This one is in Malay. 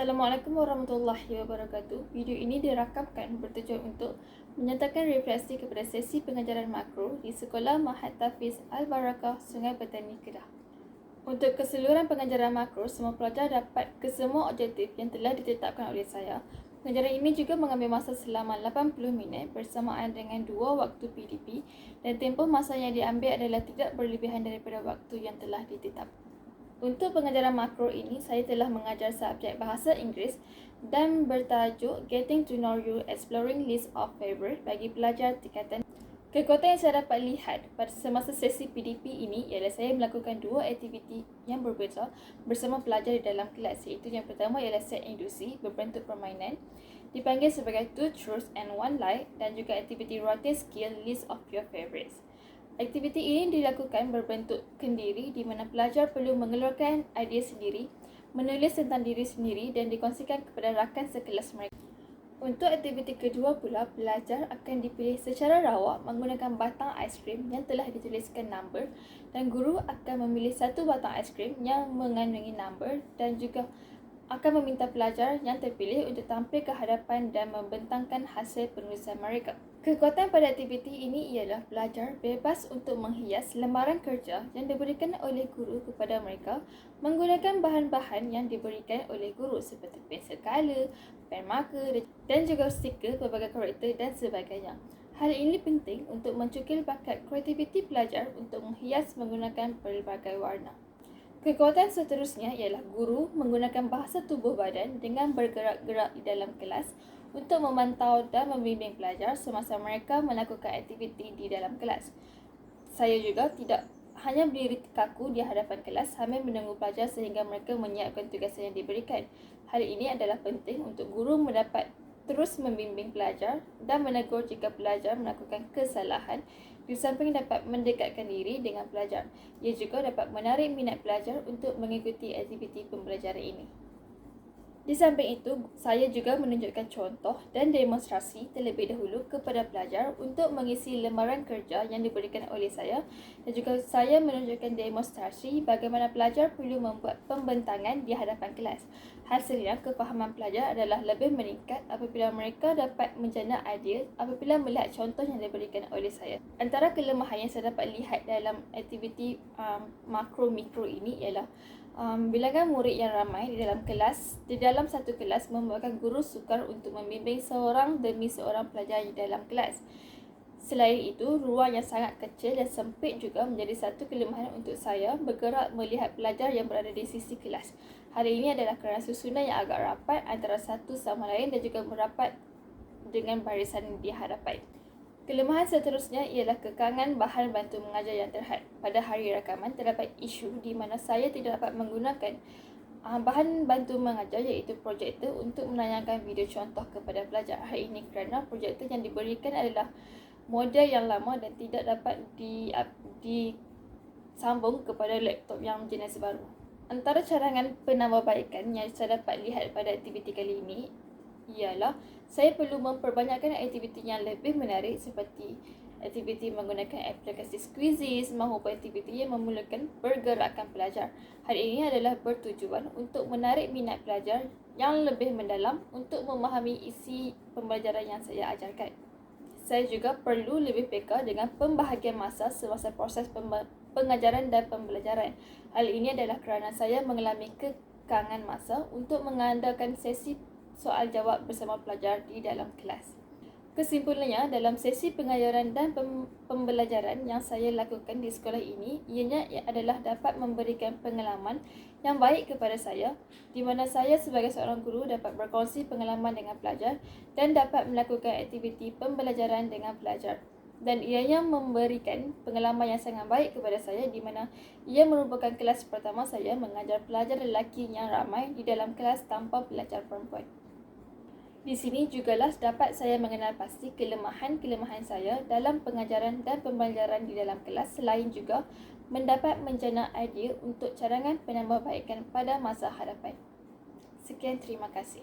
Assalamualaikum warahmatullahi wabarakatuh. Video ini dirakamkan bertujuan untuk menyatakan refleksi kepada sesi pengajaran makro di Sekolah Mahat Tafiz Al-Barakah, Sungai Petani, Kedah. Untuk keseluruhan pengajaran makro, semua pelajar dapat kesemua objektif yang telah ditetapkan oleh saya. Pengajaran ini juga mengambil masa selama 80 minit bersamaan dengan 2 waktu PDP dan tempoh masa yang diambil adalah tidak berlebihan daripada waktu yang telah ditetapkan. Untuk pengajaran makro ini, saya telah mengajar subjek Bahasa Inggeris dan bertajuk Getting to Know You Exploring List of Favorite bagi pelajar tingkatan. Kekuatan yang saya dapat lihat pada semasa sesi PDP ini ialah saya melakukan 2 aktiviti yang berbeza bersama pelajar di dalam kelas, iaitu yang pertama ialah set indusi berbentuk permainan dipanggil sebagai 2 truths and 1 lie, dan juga aktiviti writing skill List of Your Favorites. Aktiviti ini dilakukan berbentuk kendiri di mana pelajar perlu mengeluarkan idea sendiri, menulis tentang diri sendiri dan dikongsikan kepada rakan sekelas mereka. Untuk aktiviti kedua pula, pelajar akan dipilih secara rawak menggunakan batang aiskrim yang telah dituliskan number, dan guru akan memilih satu batang aiskrim yang mengandungi number dan juga akan meminta pelajar yang terpilih untuk tampil ke hadapan dan membentangkan hasil penulisan mereka. Kekuatan pada aktiviti ini ialah pelajar bebas untuk menghias lembaran kerja yang diberikan oleh guru kepada mereka menggunakan bahan-bahan yang diberikan oleh guru seperti pensel color, pen marker dan juga stiker pelbagai karakter dan sebagainya. Hal ini penting untuk mencukil bakat kreativiti pelajar untuk menghias menggunakan pelbagai warna. Kekuatan seterusnya ialah guru menggunakan bahasa tubuh badan dengan bergerak-gerak di dalam kelas untuk memantau dan membimbing pelajar semasa mereka melakukan aktiviti di dalam kelas. Saya juga tidak hanya berdiri kaku di hadapan kelas sambil menunggu pelajar sehingga mereka menyiapkan tugasan yang diberikan. Hal ini adalah penting untuk guru mendapat terus membimbing pelajar dan menegur jika pelajar melakukan kesalahan, di samping dapat mendekatkan diri dengan pelajar. Ia juga dapat menarik minat pelajar untuk mengikuti aktiviti pembelajaran ini. Di samping itu, saya juga menunjukkan contoh dan demonstrasi terlebih dahulu kepada pelajar untuk mengisi lembaran kerja yang diberikan oleh saya, dan juga saya menunjukkan demonstrasi bagaimana pelajar perlu membuat pembentangan di hadapan kelas. Hasilnya, kefahaman pelajar adalah lebih meningkat apabila mereka dapat menjana idea apabila melihat contoh yang diberikan oleh saya. Antara kelemahan yang saya dapat lihat dalam aktiviti makro-mikro ini ialah bilangan murid yang ramai di dalam satu kelas membuatkan guru sukar untuk membimbing seorang demi seorang pelajar di dalam kelas. Selain itu, ruang yang sangat kecil dan sempit juga menjadi satu kelemahan untuk saya bergerak melihat pelajar yang berada di sisi kelas. Hal ini adalah kerana susunan yang agak rapat antara satu sama lain dan juga merapat dengan barisan di hadapan. Kelemahan seterusnya ialah kekangan bahan bantu mengajar yang terhad. Pada hari rakaman, terdapat isu di mana saya tidak dapat menggunakan bahan bantu mengajar iaitu projektor untuk menayangkan video contoh kepada pelajar. Hal ini kerana projektor yang diberikan adalah model yang lama dan tidak dapat disambung kepada laptop yang jenis baru. Antara cadangan penambahbaikan yang saya dapat lihat pada aktiviti kali ini ialah saya perlu memperbanyakkan aktiviti yang lebih menarik seperti aktiviti menggunakan aplikasi Squeezies maupun aktiviti yang memerlukan pergerakan pelajar. Hal ini adalah bertujuan untuk menarik minat pelajar yang lebih mendalam untuk memahami isi pembelajaran yang saya ajarkan. Saya juga perlu lebih peka dengan pembahagian masa semasa proses pengajaran dan pembelajaran. Hal ini adalah kerana saya mengalami kekangan masa untuk mengandalkan sesi soal jawab bersama pelajar di dalam kelas. Kesimpulannya, dalam sesi pengajaran dan pembelajaran yang saya lakukan di sekolah ini, ianya adalah dapat memberikan pengalaman yang baik kepada saya, di mana saya sebagai seorang guru dapat berkongsi pengalaman dengan pelajar dan dapat melakukan aktiviti pembelajaran dengan pelajar. Dan ianya memberikan pengalaman yang sangat baik kepada saya, di mana ia merupakan kelas pertama saya mengajar pelajar lelaki yang ramai di dalam kelas tanpa pelajar perempuan. Di sini jugalah dapat saya mengenal pasti kelemahan-kelemahan saya dalam pengajaran dan pembelajaran di dalam kelas, selain juga mendapat menjana idea untuk cadangan penambahbaikan pada masa hadapan. Sekian, terima kasih.